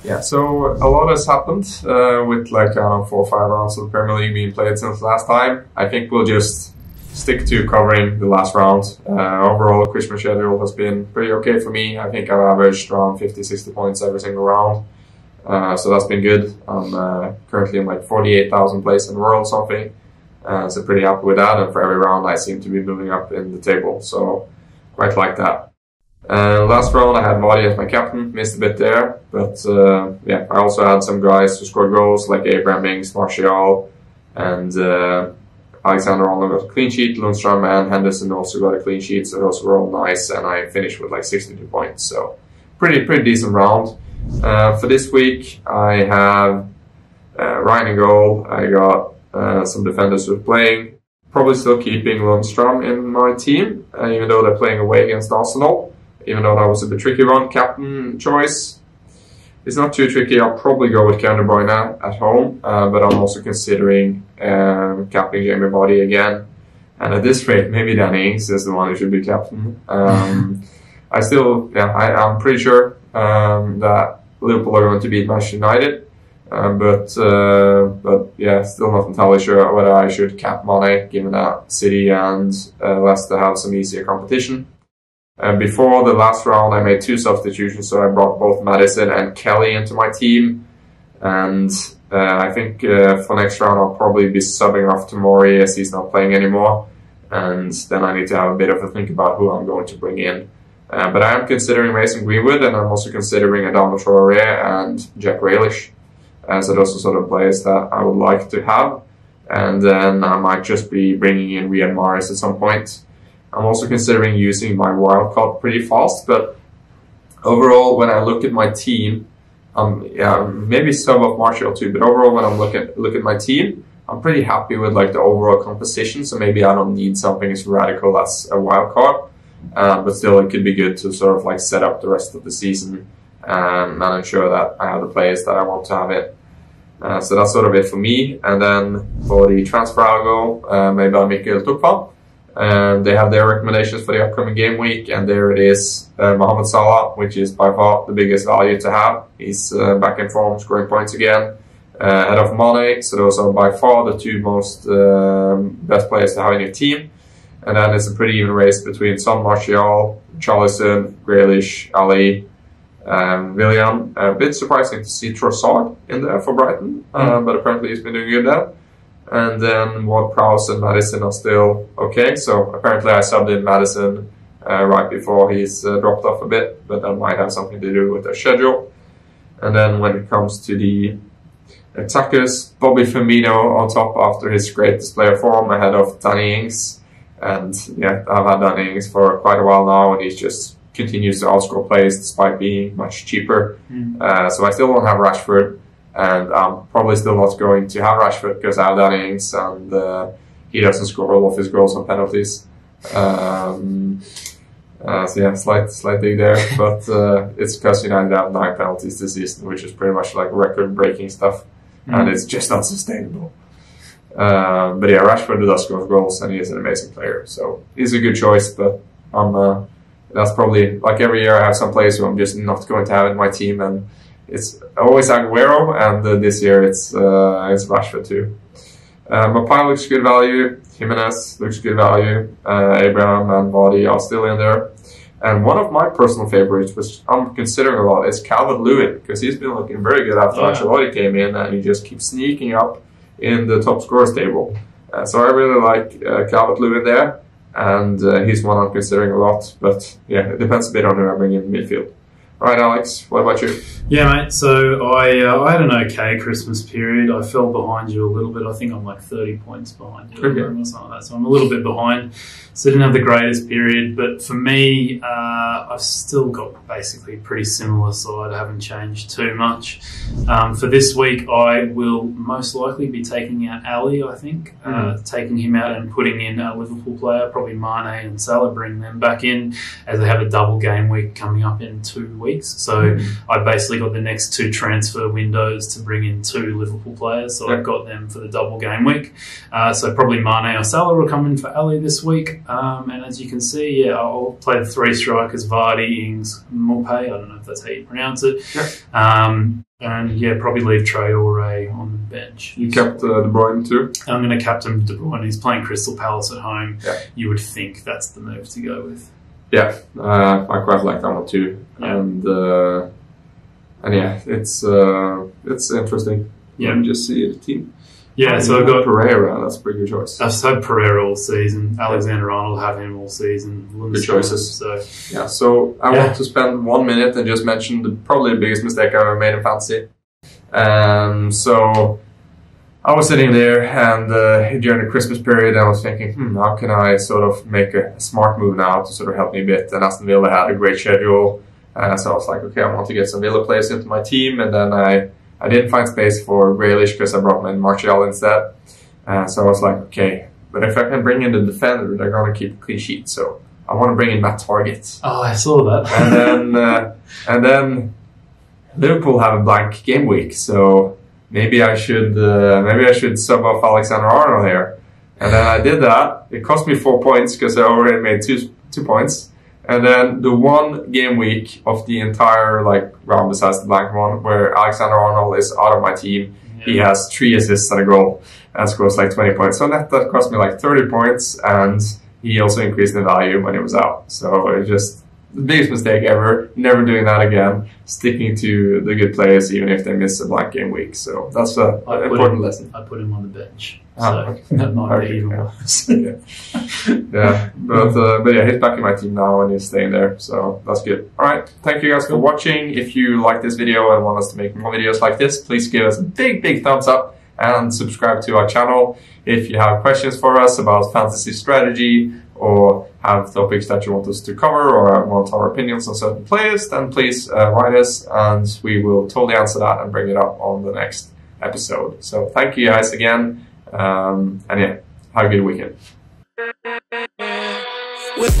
Yeah, so a lot has happened with like 4 or 5 rounds of the Premier League being played since last time. I think we'll just stick to covering the last round. Overall, Christmas schedule has been pretty okay for me. I think I've averaged around 50-60 points every single round. So that's been good. I'm currently in like 48,000 place in the world or something. So pretty happy with that. And for every round, I seem to be moving up in the table. So quite like that. Last round I had Vardy as my captain, missed a bit there, but yeah, I also had some guys who scored goals like Abraham Ings, Martial, and Alexander Arnold got a clean sheet, Lundstrom and Henderson also got a clean sheet, so those were all nice, and I finished with like 62 points, so pretty decent round. For this week I have Ryan in goal, I got some defenders who are playing, probably still keeping Lundstrom in my team, even though they're playing away against Arsenal. Even though that was a bit tricky one, captain choice. It's not too tricky. I'll probably go with Kevin De Bruyne at home, but I'm also considering captaining Jamie Vardy again. And at this rate, maybe Danny Ings is the one who should be captain. I'm pretty sure that Liverpool are going to beat Manchester United, but yeah, still not entirely sure whether I should cap Mane, given that City and Leicester have some easier competition. Before the last round, I made 2 substitutions, so I brought both Madison and Kelly into my team. And I think for next round, I'll probably be subbing off Tomori as he's not playing anymore. And then I need to have a bit of a think about who I'm going to bring in. But I am considering Mason Greenwood, and I'm also considering Adama Traoré and Jack Grealish. So those are sort of players that I would like to have. And then I might just be bringing in Riyad Mahrez at some point. I'm also considering using my wildcard pretty fast, but overall, when I look at my team, yeah, maybe sub off Martial too, but overall, when I'm look at my team, I'm pretty happy with like the overall composition, so maybe I don't need something as radical as a wildcard, but still it could be good to sort of like set up the rest of the season and ensure that I have the players that I want to have it. So that's sort of it for me, and then for the transfer algo, maybe I'll make it Tukva. They have their recommendations for the upcoming game week, and there it is, Mohamed Salah, which is by far the biggest value to have. He's back in form, scoring points again, ahead of Mane, so those are by far the 2 most best players to have in your team. And then it's a pretty even race between Son, Martial, Charlison, Grealish, Ali, Willian. A bit surprising to see Trossard in there for Brighton, but apparently he's been doing good there. And then Ward-Prowse and Madison are still okay. So apparently I subbed in Madison right before he's dropped off a bit, but that might have something to do with their schedule. And then when it comes to the attackers, Bobby Firmino on top after his great display of form ahead of Danny Ings. And yeah, I've had Danny Ings for quite a while now, and he just continues to outscore plays despite being much cheaper. So I still don't have Rashford. And I'm probably still not going to have Rashford because I have Danny Ings, and he doesn't score all of his goals on penalties. So yeah, slight dig there, but it's because United have 9 penalties this season, which is pretty much like record-breaking stuff, and it's just not sustainable. But yeah, Rashford does score goals, and he is an amazing player, so he's a good choice. But that's probably like every year I have some players who I'm just not going to have in my team, and it's always Aguero, and this year it's Rashford too. Mapai looks good value, Jimenez looks good value, Abraham and Vardy are still in there. And one of my personal favorites, which I'm considering a lot, is Calvert-Lewin, because he's been looking very good after Ancelotti came in, and he just keeps sneaking up in the top scorers table. So I really like Calvert-Lewin there, and he's one I'm considering a lot. But yeah, it depends a bit on who I bring in midfield. All right, Alex, what about you? Yeah, mate, so I had an okay Christmas period. I fell behind you a little bit. I think I'm like 30 points behind you or something like that. So I'm a little bit behind. So I didn't have the greatest period. But for me, I've still got basically pretty similar side. I haven't changed too much. For this week, I will most likely be taking out Ali, I think. Taking him out and putting in a Liverpool player, probably Mane and Salah, bring them back in as they have a double game week coming up in 2 weeks. So I basically got the next 2 transfer windows to bring in 2 Liverpool players. So I've got them for the double game week. So probably Mane or Salah will come in for Ali this week. And as you can see, yeah, I'll play the 3 strikers, Vardy, Ings, Maupay. I don't know if that's how you pronounce it. And yeah, probably leave Trey or Ray on the bench. You kept De Bruyne too? I'm going to captain De Bruyne. He's playing Crystal Palace at home. Yeah. You would think that's the move to go with. Yeah, I quite like that one too. Yeah. And yeah, it's interesting. Yeah. Let me just see the team. Yeah, so I've got Pereira. That's a pretty good choice. I've had Pereira all season. Alexander-Arnold have him all season. Good choices. So yeah, so I want to spend 1 minute and just mention probably the biggest mistake I've ever made in fantasy. So I was sitting there and during the Christmas period I was thinking, how can I sort of make a smart move now to sort of help me a bit? And Aston Villa had a great schedule. So I was like, okay, I want to get some Villa players into my team. And then I didn't find space for Grealish because I brought in Martial instead. So I was like, okay, but if I can bring in the defender, they're going to keep a clean sheet. So I want to bring in Matt Target. Oh, I saw that. and then Liverpool have a blank game week. So maybe I should sub off Alexander-Arnold here. And then I did that. It cost me 4 points because I already made two points. And then the one game week of the entire round besides the blank one where Alexander-Arnold is out of my team, he has 3 assists and a goal and scores 20 points. So that cost me 30 points, and he also increased in value when he was out. So it just the biggest mistake ever. Never doing that again. Sticking to the good players even if they miss a blank game week. So that's an important lesson. I put him on the bench. Okay. That might be even worse. Yeah, but yeah, he's back in my team now and he's staying there, so that's good. All right, thank you guys for watching. If you like this video and want us to make more videos like this, please give us a big thumbs up and subscribe to our channel. If you have questions for us about fantasy strategy or have topics that you want us to cover or want our opinions on certain players, then please write us and we will totally answer that and bring it up on the next episode. So thank you guys again. And yeah, have a good weekend. With